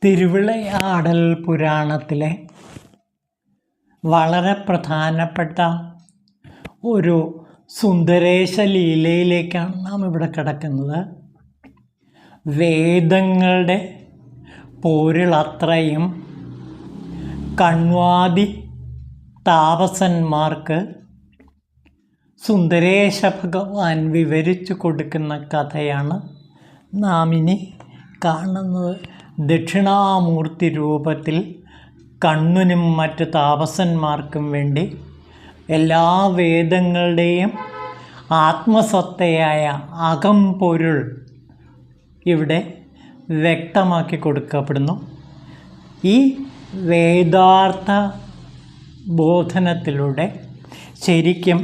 തിരുവിളയാടൽ പുരാണത്തിലെ വളരെ പ്രധാനപ്പെട്ട ഒരു സുന്ദരേശ ലീലയിലേക്കാണ് നാം ഇവിടെ കിടക്കുന്നത്. വേദങ്ങളുടെ പൊരുളത്രയും കണ്വാദി താപസന്മാർക്ക് സുന്ദരേശ ഭഗവാൻ വിവരിച്ചു കൊടുക്കുന്ന കഥയാണ് നാം ഇനി കാണുന്നത്. ദക്ഷിണാമൂർത്തി രൂപത്തിൽ കണ്ണനും മറ്റ് താപസന്മാർക്കും വേണ്ടി എല്ലാ വേദങ്ങളുടെയും ആത്മസത്തയായ അകംപൊരുൾ ഇവിടെ വ്യക്തമാക്കി കൊടുക്കപ്പെടുന്നു. ഈ വേദാർത്ഥ ബോധനത്തിലൂടെ ശരിക്കും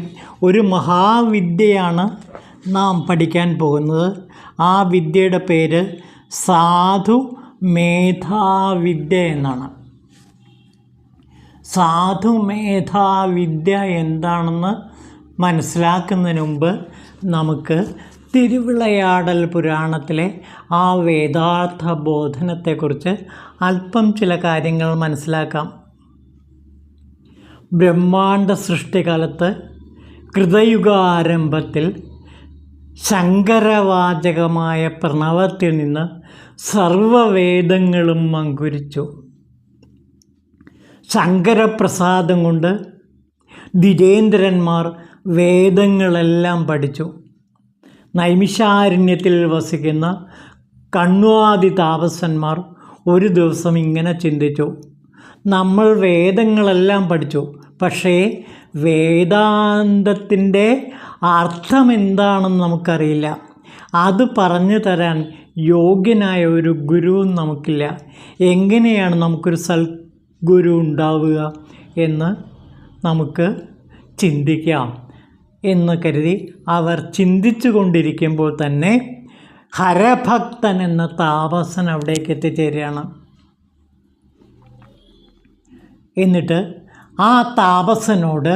ഒരു മഹാവിദ്യയാണ് നാം പഠിക്കാൻ പോകുന്നത്. ആ വിദ്യയുടെ പേര് സാധു മേധാവിദ്യ എന്നാണ്. സാധുമേധാവിദ്യ എന്താണെന്ന് മനസ്സിലാക്കുന്നതിന് മുമ്പ് നമുക്ക് തിരുവിളയാടൽ പുരാണത്തിലെ ആ വേദാർത്ഥ ബോധനത്തെക്കുറിച്ച് അല്പം ചില കാര്യങ്ങൾ മനസ്സിലാക്കാം. ബ്രഹ്മാണ്ഡ സൃഷ്ടികാലത്ത് കൃതയുഗാരംഭത്തിൽ ശങ്കരവാചകമായ പ്രണവത്തിൽ നിന്ന് സർവവേദങ്ങളും അങ്കുരിച്ചു. ശങ്കരപ്രസാദം കൊണ്ട് ദ്വിജേന്ദ്രന്മാർ വേദങ്ങളെല്ലാം പഠിച്ചു. നൈമിഷാരണ്യത്തിൽ വസിക്കുന്ന കണ്വാദി താപസന്മാർ ഒരു ദിവസം ഇങ്ങനെ ചിന്തിച്ചു: നമ്മൾ വേദങ്ങളെല്ലാം പഠിച്ചു, പക്ഷേ വേദാന്തത്തിൻ്റെ അർത്ഥം എന്താണെന്ന് നമുക്കറിയില്ല. അത് പറഞ്ഞു തരാൻ യോഗ്യനായ ഒരു ഗുരുവും നമുക്കില്ല. എങ്ങനെയാണ് നമുക്കൊരു സൽഗുരു ഉണ്ടാവുക എന്ന് നമുക്ക് ചിന്തിക്കാം എന്ന് കരുതി അവർ ചിന്തിച്ചു കൊണ്ടിരിക്കുമ്പോൾ തന്നെ ഹരഭക്തൻ എന്ന താപസൻ അവിടേക്ക് എത്തിച്ചേരുകയാണ്. എന്നിട്ട് ആ താപസനോട്,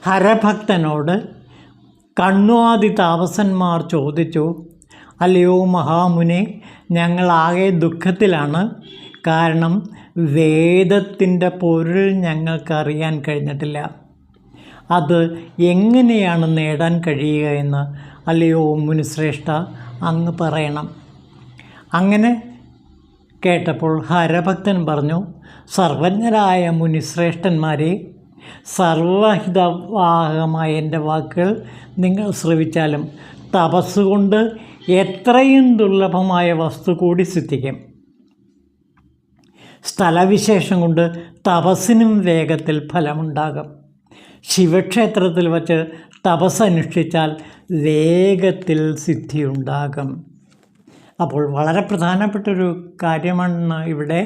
ഹരഭക്തനോട് കണ്വാദി താപസന്മാർ ചോദിച്ചു: അല്ലയോ മഹാമുനെ, ഞങ്ങളാകെ ദുഃഖത്തിലാണ്. കാരണം വേദത്തിൻ്റെ പൊരുൾ ഞങ്ങൾക്കറിയാൻ കഴിഞ്ഞിട്ടില്ല. അത് എങ്ങനെയാണ് നേടാൻ കഴിയുക എന്ന് അല്ലയോ മുനിശ്രേഷ്ഠ അങ്ങ് പറയണം. അങ്ങനെ കേട്ടപ്പോൾ ഹരഭക്തൻ പറഞ്ഞു: സർവജ്ഞരായ മുനിശ്രേഷ്ഠന്മാരെ, സർവഹിതവാഹമായ എൻ്റെ വാക്കുകൾ നിങ്ങൾ ശ്രവിച്ചാലും തപസ്സുകൊണ്ട് എത്രയും ദുർലഭമായ വസ്തു കൂടി സിദ്ധിക്കും. സ്ഥലവിശേഷം കൊണ്ട് തപസ്സിനും വേഗത്തിൽ ഫലമുണ്ടാകും. ശിവക്ഷേത്രത്തിൽ വച്ച് തപസ്സനുഷ്ഠിച്ചാൽ വേഗത്തിൽ സിദ്ധിയുണ്ടാകും. അപ്പോൾ വളരെ പ്രധാനപ്പെട്ടൊരു കാര്യമാണ് ഇവിടെ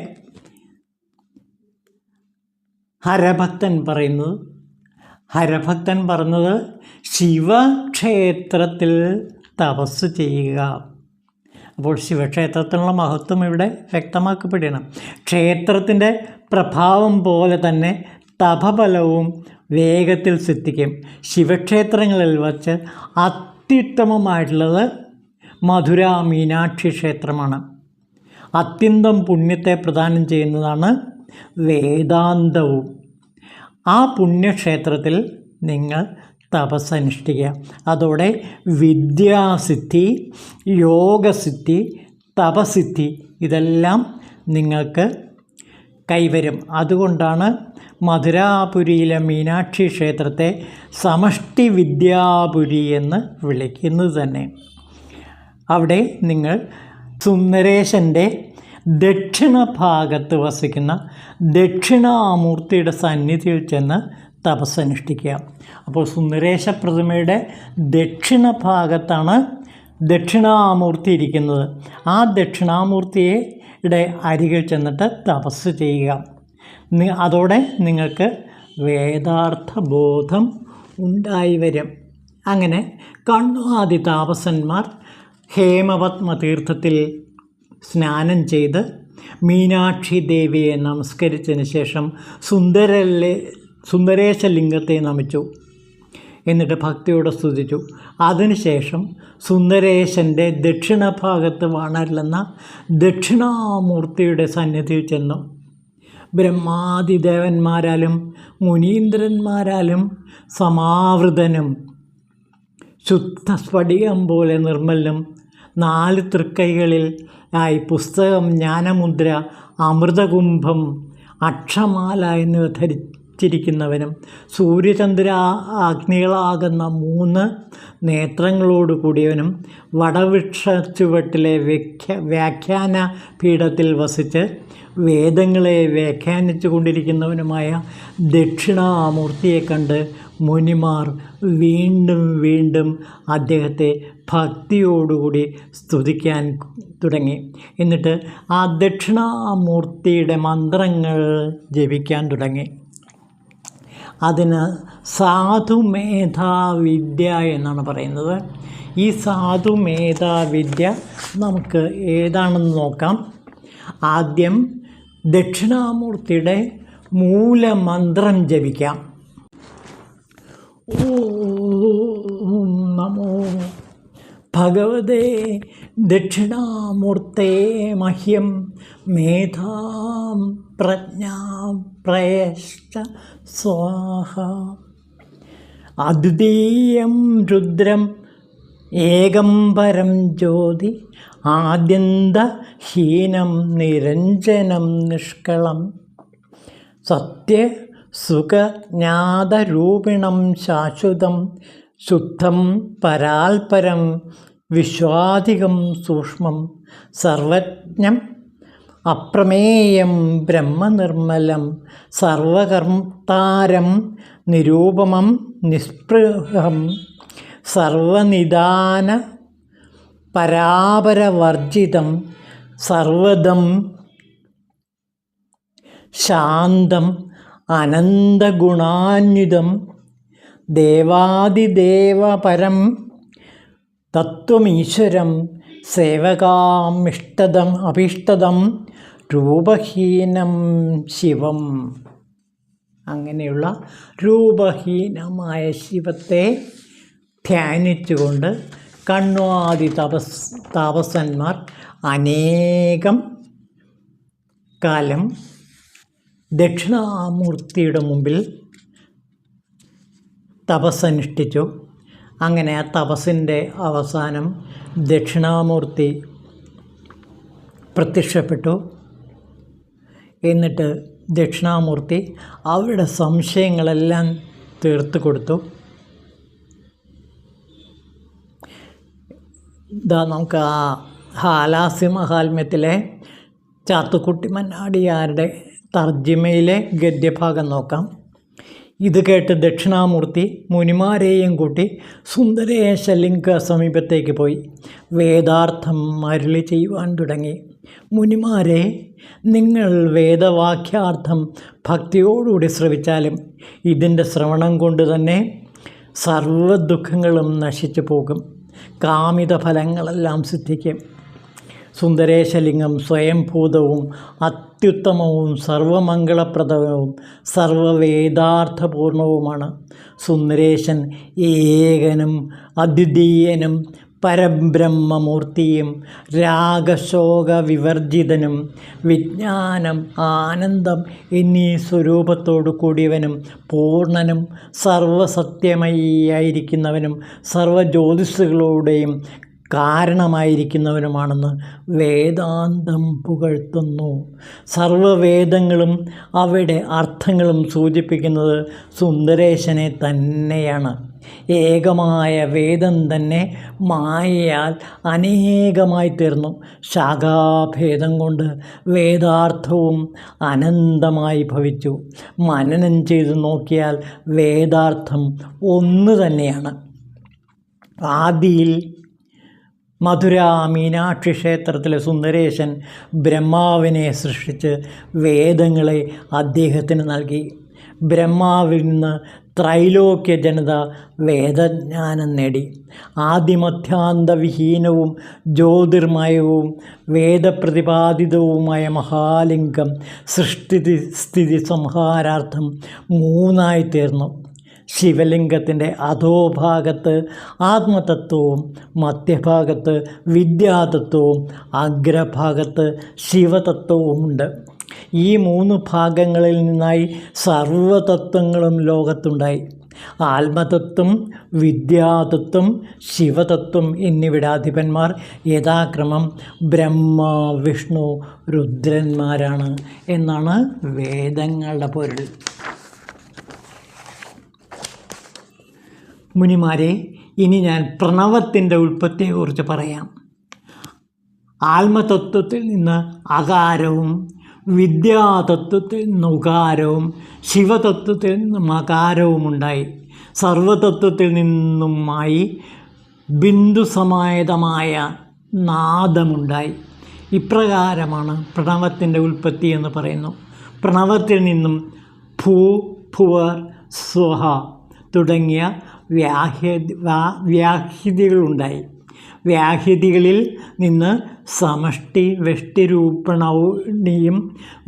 ഹരഭക്തൻ പറയുന്നത്. ഹരഭക്തൻ പറഞ്ഞത് ശിവക്ഷേത്രത്തിൽ തപസ് ചെയ്യുക. അപ്പോൾ ശിവക്ഷേത്രത്തിനുള്ള മഹത്വം ഇവിടെ വ്യക്തമാക്കപ്പെടുകയാണ്. ക്ഷേത്രത്തിൻ്റെ പ്രഭാവം പോലെ തന്നെ തപഫലവും വേഗത്തിൽ സിദ്ധിക്കും. ശിവക്ഷേത്രങ്ങളിൽ വച്ച് അത്യുത്തമമായിട്ടുള്ളത് മധുര മീനാക്ഷി ക്ഷേത്രമാണ്. അത്യന്തം പുണ്യത്തെ പ്രദാനം ചെയ്യുന്നതാണ് വേദാന്തവും. ആ പുണ്യക്ഷേത്രത്തിൽ നിങ്ങൾ തപസ്സനുഷ്ഠിക്കുക. അതോടെ വിദ്യാസിദ്ധി, യോഗസിദ്ധി, തപസിദ്ധി ഇതെല്ലാം നിങ്ങൾക്ക് കൈവരും. അതുകൊണ്ടാണ് മധുരാപുരിയിലെ മീനാക്ഷി ക്ഷേത്രത്തെ സമഷ്ടി വിദ്യാപുരി എന്ന് വിളിക്കുന്നത് തന്നെ. അവിടെ നിങ്ങൾ സുന്ദരേശൻ്റെ ദക്ഷിണ ഭാഗത്ത് വസിക്കുന്ന ദക്ഷിണാമൂർത്തിയുടെ സന്നിധിയിൽ ചെന്ന് തപസ്സനുഷ്ഠിക്കുക. അപ്പോൾ സുന്ദരേശ പ്രതിമയുടെ ദക്ഷിണ ഭാഗത്താണ് ദക്ഷിണാമൂർത്തി ഇരിക്കുന്നത്. ആ ദക്ഷിണാമൂർത്തിയുടെ അരികിൽ ചെന്നിട്ട് തപസ് ചെയ്യുക. അതോടെ നിങ്ങൾക്ക് വേദാർത്ഥ ബോധം ഉണ്ടായി വരും. അങ്ങനെ കണ്വാദി താപസന്മാർ ഹേമപത്മ തീർത്ഥത്തിൽ സ്നാനം ചെയ്ത് മീനാക്ഷി ദേവിയെ നമസ്കരിച്ചതിന് ശേഷം സുന്ദരേശ ലിംഗത്തെ നമിച്ചു. എന്നിട്ട് ഭക്തിയോടെ സ്തുതിച്ചു. അതിനുശേഷം സുന്ദരേശൻ്റെ ദക്ഷിണഭാഗത്ത് വാണരുളുന്ന ദക്ഷിണാമൂർത്തിയുടെ സന്നിധിയിൽ ചെന്നു. ബ്രഹ്മാദിദേവന്മാരാലും മുനീന്ദ്രന്മാരാലും സമാവൃതനും ശുദ്ധ സ്ഫടികം പോലെ നിർമ്മലനും 4 തൃക്കൈകളിൽ ആയി പുസ്തകം, ജ്ഞാനമുദ്ര, അമൃതകുംഭം, അക്ഷമാല എന്നിവ ധരിച്ചിരിക്കുന്നവനും സൂര്യചന്ദ്ര അഗ്നികളാകുന്ന 3 നേത്രങ്ങളോട് കൂടിയവനും വടവൃക്ഷ ചുവട്ടിലെ വ്യാഖ്യാന പീഠത്തിൽ വസിച്ച് വേദങ്ങളെ വ്യാഖ്യാനിച്ചു കൊണ്ടിരിക്കുന്നവനുമായ ദക്ഷിണാമൂർത്തിയെ കണ്ട് മുനിമാർ വീണ്ടും വീണ്ടും അദ്ദേഹത്തെ ഭക്തിയോടുകൂടി സ്തുതിക്കാൻ തുടങ്ങി. എന്നിട്ട് ആ ദക്ഷിണാമൂർത്തിയുടെ മന്ത്രങ്ങൾ ജപിക്കാൻ തുടങ്ങി. അതിന് സാധുമേധാവിദ്യ എന്നാണ് പറയുന്നത്. ഈ സാധുമേധാവിദ്യ നമുക്ക് ഏതാണെന്ന് നോക്കാം. ആദ്യം ദക്ഷിണാമൂർത്തിയുടെ മൂലമന്ത്രം ജപിക്കാം. ഓം നമോ ഭഗവതേ ദക്ഷിണാമൂർത്തേ മഹ്യം മേധാം പ്രജ്ഞാം പ്രയശ്ച സ്വാഹ. അദ്വിതീയം രുദ്രം ഏകം പരം ജ്യോതി ആദ്യന്തഹീനം നിരഞ്ജനം നിഷ്കളം സത്യസുഖജ്ഞാതരൂപിണം ശാശ്വതം ശുദ്ധം പരാൽപരം വിശ്വാധികം സൂക്ഷ്മം സർവജ്ഞം അപ്രമേയം ബ്രഹ്മനിർമ്മലം സർവകർത്താരം നിരൂപമം നിസ്പൃഹം സർവനിദാന പരാപരവർജിതം സർവദം ശാന്തം അനന്തഗുണാന്വിതം ദേവാദിദേവപരം തത്വമീശ്വരം സേവകാമിഷ്ടദം അഭീഷ്ടദം രൂപഹീനം ശിവം. അങ്ങനെയുള്ള രൂപഹീനമായ ശിവത്തെ ധ്യാനിച്ചുകൊണ്ട് കണ്വാദി താപസന്മാർ അനേകം കാലം ദക്ഷിണാമൂർത്തിയുടെ മുമ്പിൽ തപസ്സനുഷ്ഠിച്ചു. അങ്ങനെ ആ തപസ്സിൻ്റെ അവസാനം ദക്ഷിണാമൂർത്തി പ്രത്യക്ഷപ്പെട്ടു. എന്നിട്ട് ദക്ഷിണാമൂർത്തി അവരുടെ സംശയങ്ങളെല്ലാം തീർത്തു കൊടുത്തു. ഇതാ നമുക്ക് ആ ഹാലാസ്യമഹാത്മ്യത്തിലെ ചാത്തുക്കുട്ടി മന്നാടിയാരുടെ തർജിമയിലെ ഗദ്യഭാഗം നോക്കാം. ഇത് കേട്ട് ദക്ഷിണാമൂർത്തി മുനിമാരെയും കൂട്ടി സുന്ദരേശലിംഗ സമീപത്തേക്ക് പോയി വേദാർത്ഥം അരുളി ചെയ്യുവാൻ തുടങ്ങി. മുനിമാരെ, നിങ്ങൾ വേദവാക്യാർത്ഥം ഭക്തിയോടുകൂടി ശ്രവിച്ചാലും ഇതിൻ്റെ ശ്രവണം കൊണ്ട് തന്നെ സർവ്വ ദുഃഖങ്ങളും നശിച്ചു പോകും. കാമിത ഫലങ്ങളെല്ലാം സിദ്ധിക്കും. സുന്ദരേശലിംഗം സ്വയംഭൂതവും അത്യുത്തമവും സർവമംഗളപ്രദവും സർവവേദാർത്ഥപൂർണവുമാണ്. സുന്ദരേശൻ ഏകനും അദ്വിതീയനും പരബ്രഹ്മമൂർത്തിയും രാഗശോക വിവർജിതനും വിജ്ഞാനം ആനന്ദം എന്നീ സ്വരൂപത്തോടു കൂടിയവനും പൂർണ്ണനും സർവസത്യമയായിരിക്കുന്നവനും സർവജ്യോതിസ്സുകളുടെയും കാരണമായിരിക്കുന്നവനുമാണെന്ന് വേദാന്തം പുകഴ്ത്തുന്നു. സർവവേദങ്ങളും അവയുടെ അർത്ഥങ്ങളും സൂചിപ്പിക്കുന്നത് സുന്ദരേശനെ തന്നെയാണ്. ഏകമായ വേദം തന്നെ മായയാൽ അനേകമായി തീർന്നു. ശാഖാഭേദം കൊണ്ട് വേദാർത്ഥവും അനന്തമായി ഭവിച്ചു. മനനം ചെയ്തു നോക്കിയാൽ വേദാർത്ഥം ഒന്ന് തന്നെയാണ്. ആദിയിൽ മധുര മീനാക്ഷി ക്ഷേത്രത്തിലെ സുന്ദരേശൻ ബ്രഹ്മാവിനെ സൃഷ്ടിച്ച് വേദങ്ങളെ അദ്ദേഹത്തിന് നൽകി. ബ്രഹ്മാവിൽ നിന്ന് ത്രൈലോക്യ ജനത വേദജ്ഞാനം നേടി. ആദിമധ്യാന്തവിഹീനവും ജ്യോതിർമയവും വേദപ്രതിപാദിതവുമായ മഹാലിംഗം സൃഷ്ടി സ്ഥിതി സംഹാരാർത്ഥം മൂന്നായി തീർന്നു. ശിവലിംഗത്തിൻ്റെ അധോഭാഗത്ത് ആത്മതത്വവും, മധ്യഭാഗത്ത് വിദ്യാതത്വവും, അഗ്രഭാഗത്ത് ശിവതത്വവുമുണ്ട്. ഈ 3 ഭാഗങ്ങളിൽ നിന്നായി സർവതത്വങ്ങളും ലോകത്തുണ്ടായി. ആത്മതത്വം, വിദ്യാതത്വം, ശിവതത്വം എന്നിവയുടെ അധിപന്മാർ യഥാക്രമം ബ്രഹ്മ, വിഷ്ണു, രുദ്രന്മാരാണ് എന്നാണ് വേദങ്ങളുടെ പൊരുൾ. മുനിമാരെ, ഇനി ഞാൻ പ്രണവത്തിൻ്റെ ഉൽപ്പത്തിയെക്കുറിച്ച് പറയാം. ആത്മതത്വത്തിൽ നിന്ന് അകാരവും, വിദ്യാതത്വത്തിൽ നിന്ന് ഉകാരവും, ശിവതത്വത്തിൽ നിന്ന് മകാരവും ഉണ്ടായി. സർവതത്വത്തിൽ നിന്നുമായി ബിന്ദുസമായതമായ നാദമുണ്ടായി. ഇപ്രകാരമാണ് പ്രണവത്തിൻ്റെ ഉൽപ്പത്തി എന്ന് പറയുന്നു. പ്രണവത്തിൽ നിന്നും ഭൂ, ഭുവർ, സ്വഹ തുടങ്ങിയ വ്യാഹ്യതികളുണ്ടായി. വ്യാഹ്യതികളിൽ നിന്ന് സമഷ്ടി വെഷ്ടിരൂപണയും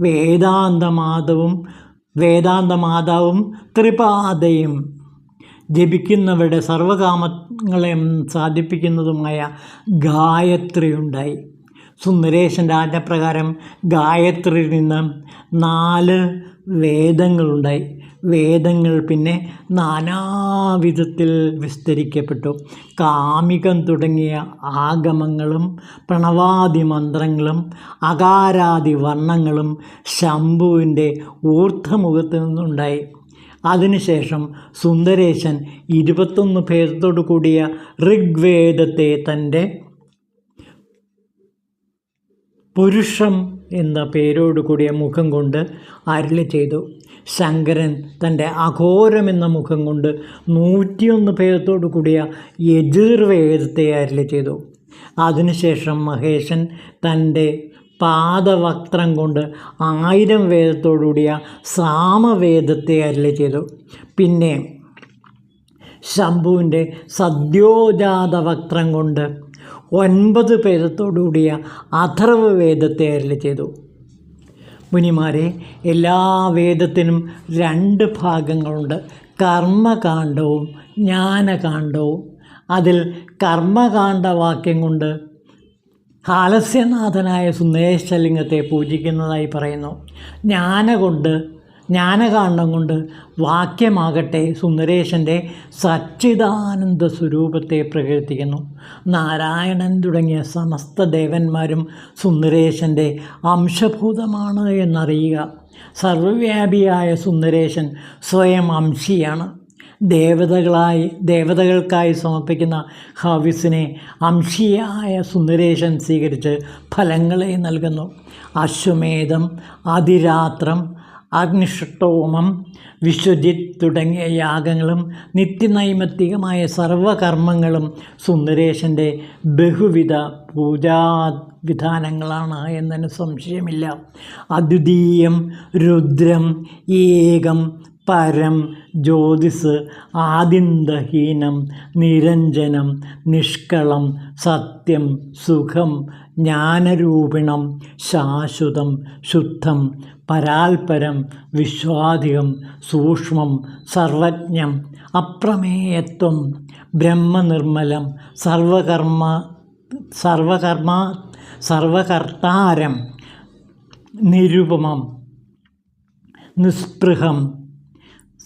വേദാന്തമാതാവും ത്രിപാദയും ജപിക്കുന്നവരുടെ സർവകാമങ്ങളെയും സാധിപ്പിക്കുന്നതുമായ ഗായത്രിയുണ്ടായി. സുന്ദരേശൻ്റെ ആജ്ഞപ്രകാരം ഗായത്രിയിൽ നിന്ന് 4 വേദങ്ങളുണ്ടായി. വേദങ്ങൾ പിന്നെ നാനാവിധത്തിൽ വിസ്തരിക്കപ്പെട്ടു. കാമികം തുടങ്ങിയ ആഗമങ്ങളും പ്രണവാദി മന്ത്രങ്ങളും അകാരാദി വർണ്ണങ്ങളും ശംഭുവിൻ്റെ ഊർധ്വമുഖത്ത് നിന്നുണ്ടായി. അതിനുശേഷം സുന്ദരേശൻ 21 ഭേദത്തോടു കൂടിയ ഋഗ്വേദത്തെ തൻ്റെ പുരുഷം എന്ന പേരോടുകൂടിയ മുഖം കൊണ്ട് അരുളി ചെയ്തു. ശങ്കരൻ തൻ്റെ അഘോരം എന്ന മുഖം കൊണ്ട് 101 ഭേദത്തോടു കൂടിയ യജുർവേദത്തെ അരുളി ചെയ്തു. അതിനുശേഷം മഹേശൻ തൻ്റെ പാദവക്ത്രം കൊണ്ട് 1000 വേദത്തോടുകൂടിയ സാമവേദത്തെ അരുളി ചെയ്തു. പിന്നെ ശംഭുവിൻ്റെ സദ്യോജാതവക്ത്രം കൊണ്ട് 9 ഭേദത്തോടുകൂടിയ അഥർവവേദത്തെ അരുളി ചെയ്തു. മുനിമാരെ, എല്ലാ വേദത്തിനും 2 ഭാഗങ്ങളുണ്ട്, കർമ്മകാണ്ഡവും ജ്ഞാനകാണ്ഡവും. അതിൽ കർമ്മകാണ്ഡവാക്യം കൊണ്ട് ഹാലസ്യനാഥനായ സുന്ദരേശലിംഗത്തെ പൂജിക്കുന്നതായി പറയുന്നു. ജ്ഞാനകാണ്ഡം കൊണ്ട് വാക്യമാകട്ടെ സുന്ദരേശൻ്റെ സച്ചിദാനന്ദ സ്വരൂപത്തെ പ്രകീർത്തിക്കുന്നു. നാരായണൻ തുടങ്ങിയ സമസ്ത ദേവന്മാരും സുന്ദരേശൻ്റെ അംശഭൂതമാണ് എന്നറിയുക. സർവവ്യാപിയായ സുന്ദരേശൻ സ്വയം അംശിയാണ്. ദേവതകൾക്കായി സമർപ്പിക്കുന്ന ഹവിസിനെ അംശിയായ സുന്ദരേശൻ സ്വീകരിച്ച് ഫലങ്ങളെ നൽകുന്നു. അശ്വമേധം, അതിരാത്രം, അഗ്നിഷ്ടോമം, വിശ്വജിത് തുടങ്ങിയ യാഗങ്ങളും നിത്യനൈമിത്തികമായ സർവകർമ്മങ്ങളും സുന്ദരേശൻ്റെ ബഹുവിധ പൂജാവിധാനങ്ങളാണ് എന്നതിന് സംശയമില്ല. അദ്വിതീയം, രുദ്രം, ഏകം, പരം, ജ്യോതിസ്, ആദിന്ദഹീനം, നിരഞ്ജനം, നിഷ്കളം, സത്യം, സുഖം, ജ്ഞാനരൂപിണം, ശാശ്വതം, ശുദ്ധം, പരാൽപരം, വിശ്വാധികം, സൂക്ഷ്മം, സർവജ്ഞം, അപ്രമേയത്വം, ബ്രഹ്മനിർമ്മലം, സർവകർത്താരം, നിരുപമം, നിസ്പൃഹം,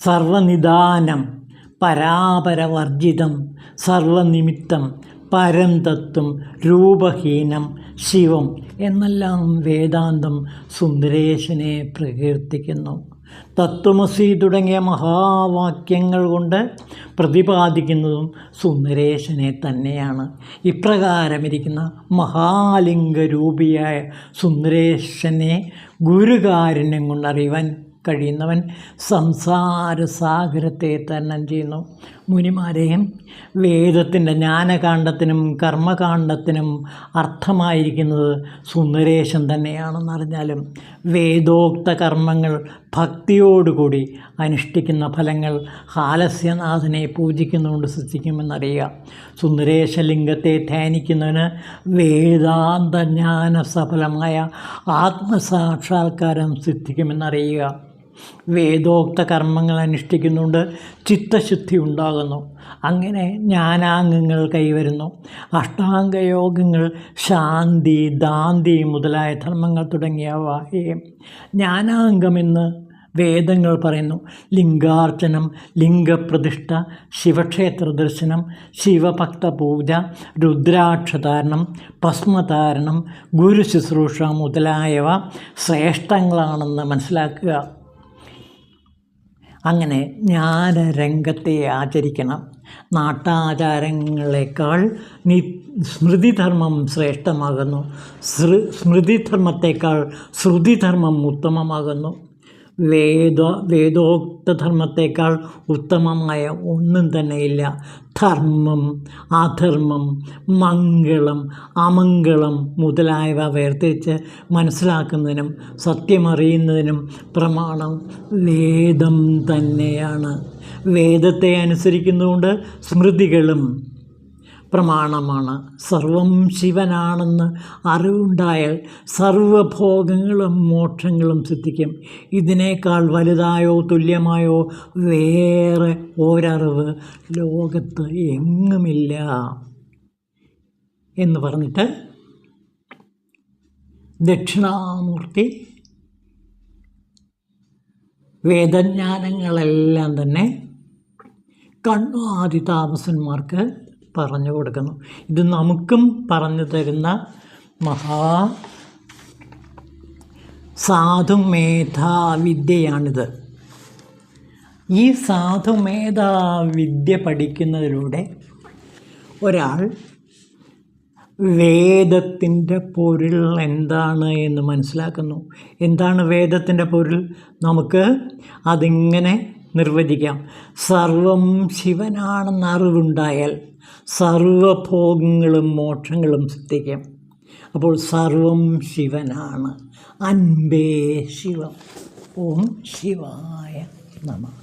സർവനിദാനം, പരാപരവർജിതം, സർവനിമിത്തം, പരം തത്വം, രൂപഹീനം, ശിവം എന്നെല്ലാം വേദാന്തം സുന്ദരേശനെ പ്രകീർത്തിക്കുന്നു. തത്വമസി തുടങ്ങിയ മഹാവാക്യങ്ങൾ കൊണ്ട് പ്രതിപാദിക്കുന്നതും സുന്ദരേശനെ തന്നെയാണ്. ഇപ്രകാരമിരിക്കുന്ന മഹാലിംഗരൂപിയായ സുന്ദരേശനെ ഗുരുകാരുണ്യം കൊണ്ടറിയുവാൻ കഴിയുന്നവൻ സംസാരസാഗരത്തെ തരണം ചെയ്യുന്നു. മുനിമാരെയും വേദത്തിൻ്റെ ജ്ഞാനകാണ്ഡത്തിനും കർമ്മകാണ്ഡത്തിനും അർത്ഥമായിരിക്കുന്നത് സുന്ദരേശൻ തന്നെയാണെന്നറിഞ്ഞാലും വേദോക്ത കർമ്മങ്ങൾ ഭക്തിയോടുകൂടി അനുഷ്ഠിക്കുന്ന ഫലങ്ങൾ ഹാലസ്യനാഥനെ പൂജിക്കുന്നുകൊണ്ട് സിദ്ധിക്കുമെന്നറിയുക. സുന്ദരേശലിംഗത്തെ ധ്യാനിക്കുന്നതിന് വേദാന്തജ്ഞാന സഫലമായ ആത്മസാക്ഷാത്കാരം സിദ്ധിക്കുമെന്നറിയുക. വേദോക്ത കർമ്മങ്ങൾ അനുഷ്ഠിക്കുന്നുണ്ട് ചിത്തശുദ്ധി ഉണ്ടാകുന്നു. അങ്ങനെ ജ്ഞാനാംഗങ്ങൾ കൈവരുന്നു. അഷ്ടാംഗയോഗങ്ങൾ ശാന്തി, ദാന്തി മുതലായ ധർമ്മങ്ങൾ തുടങ്ങിയവയെ ജ്ഞാനാംഗമെന്ന് വേദങ്ങൾ പറയുന്നു. ലിംഗാർച്ചനം, ലിംഗപ്രതിഷ്ഠ, ശിവക്ഷേത്ര ദർശനം, ശിവഭക്ത പൂജ, രുദ്രാക്ഷധാരണം, ഭസ്മധാരണം, ഗുരു ശുശ്രൂഷ മുതലായവ ശ്രേഷ്ഠങ്ങളാണെന്ന് മനസ്സിലാക്കുക. അങ്ങനെ ജ്ഞാനരംഗത്തെ ആചരിക്കണം. നാട്ടാചാരങ്ങളെക്കാൾ സ്മൃതിധർമ്മം ശ്രേഷ്ഠമാകുന്നു. സ്മൃതിധർമ്മത്തെക്കാൾ ശ്രുതിധർമ്മം ഉത്തമമാകുന്നു. വേദോക്തധർമ്മത്തെക്കാൾ ഉത്തമമായ ഒന്നും തന്നെയില്ല. ധർമ്മം, അധർമ്മം, മംഗളം, അമംഗളം മുതലായവ വേർതിരിച്ച് മനസ്സിലാക്കുന്നതിനും സത്യമറിയുന്നതിനും പ്രമാണം വേദം തന്നെയാണ്. വേദത്തെ അനുസരിക്കുന്നതുകൊണ്ട് സ്മൃതികളും പ്രമാണമാണ്. സർവം ശിവനാണെന്ന് അറിവുണ്ടായാൽ സർവഭോഗങ്ങളും മോക്ഷങ്ങളും സിദ്ധിക്കും. ഇതിനേക്കാൾ വലുതായോ തുല്യമായോ വേറെ ഒരറിവ് ലോകത്ത് എങ്ങുമില്ല എന്ന് പറഞ്ഞിട്ട് ദക്ഷിണാമൂർത്തി വേദജ്ഞാനങ്ങളെല്ലാം തന്നെ കണ്വാദി താമസന്മാർക്ക് പറഞ്ഞു കൊടുക്കുന്നു. ഇത് നമുക്കും പറഞ്ഞു തരുന്ന സാധുമേധാവിദ്യയാണിത്. ഈ സാധുമേധാവിദ്യ പഠിക്കുന്നതിലൂടെ ഒരാൾ വേദത്തിൻ്റെ പൊരുൾ എന്താണ് എന്ന് മനസ്സിലാക്കുന്നു. എന്താണ് വേദത്തിൻ്റെ പൊരുൾ? നമുക്ക് അതിങ്ങനെ നിർവചിക്കാം. സർവം ശിവനാണെന്ന് അറിവുണ്ടായാൽ സർവഭോഗങ്ങളും മോക്ഷങ്ങളും സിദ്ധിക്കും. അപ്പോൾ സർവം ശിവനാണ്. അൻപേ ശിവം. ഓം ശിവായ നമഃ.